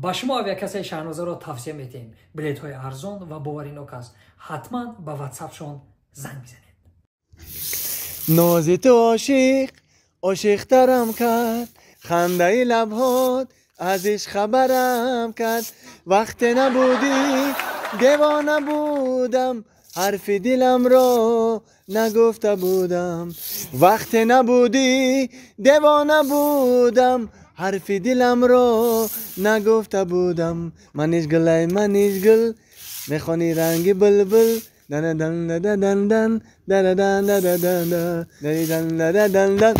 با شما آویاکسای شهنوزه را توصیه میتیم. بلیط های ارزان و باوریناک است. حتما با واتساپشون زنگ بزنید. نازی تو عاشق ترم کرد، خنده لبهات ازش خبرم کرد. وقت نبودی دیوانه بودم، حرف دلم را نگفته بودم. وقت نبودی دیوانه بودم، حرف دلم را نگفته بودم. منیش گل میخوانی رنگ بلبل، دن دن دن دن دن دن دن دن دن دن دن دن دن.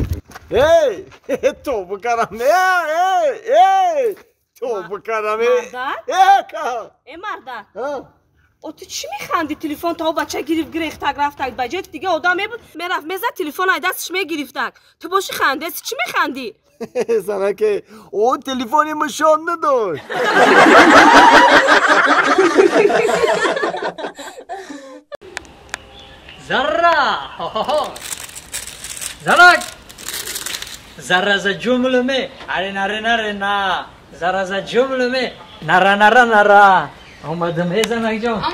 ای تو بکرم، ای تو بکرم. ای مرده او تو چی میخندی؟ تلفن تا بچه گرفتک رفتک بجای دیگه آدم میرفت میزد تلفن های دستش میگرفتک. تو باشی خنده چی میخندی؟ سنه که او تلفنی مشان نداشت. ذره زرک ذره ز جمله اره نره نه ذره ز جمله نره آمدم. ای زنک جان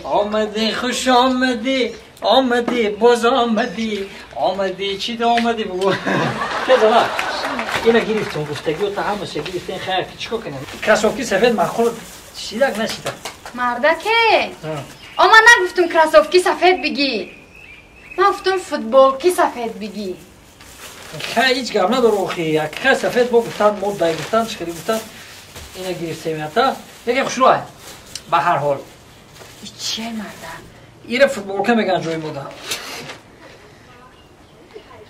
آمده خوش آمدی باز آمدی چی دا آمدی بگو. که زنک اینا گرفتم گفتگی و تحمس گرفتین خیر که چیکار کنم. کراسوفکی سفید معقول شیدک نشیدم. مردکه اما نگفتم کراسوفکی سفید بگی، من گفتم فوتبالکی سفید بگی. خیلی هیچ گم نداره اخی. یک خیلی سفید با گفتن مود گفتن شکلی گفتن اینا گرفته میاد. بگم خوشروه به هر حال چیه مرده؟ ایره فوتبالکه میگن جوی موده.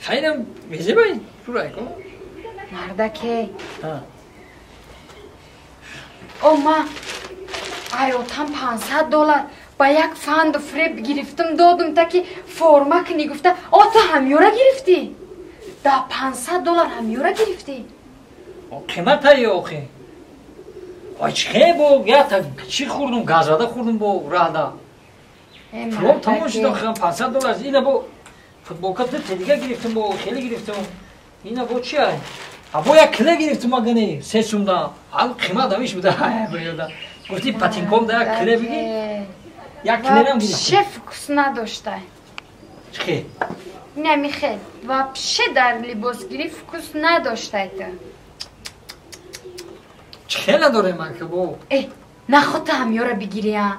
خیلی هم میزه باید خوشروه کن مردکه او من ایوتم $500 با یک فند و فریب گرفتم دادم تا که فرما کنی. گفته او تو همیورا گرفتی؟ دا $500 همیورا گرفتی؟ قیمت هایی آخی چه با یا تا چی خوردم گازاده خوردم با راده فلوم تمام شده خیلی $500. اینا با فوتبالکت دیگه گرفتم با خیلی گرفتم. اینا با چی هایی؟ با یک کله گرفتم اگه 3 سومده هم قیمت همیش بوده. گفتی پاتینکوم ده کله بگی یک کله هم گرفتم. چه فکس نداشته چی؟ نمیخواد و چه در لباس گیری فکس نداشته تو چه نداره من که با نخواد همیورا بگیری ها.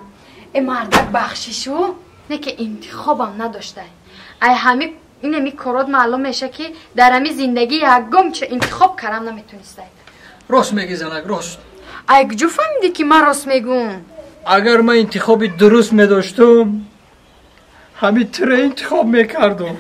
ای مردک بخشیشو نه که انتخابم نداشته. ای همی این همی کارات معلوم میشه که در همی زندگی یکم چه انتخاب کردم نمیتونسته. راست میگی زنک راست. ای کجا فهمیدی که من راست میگم؟ اگر من انتخابی درست میداشتم همین طور انتخاب میکردم.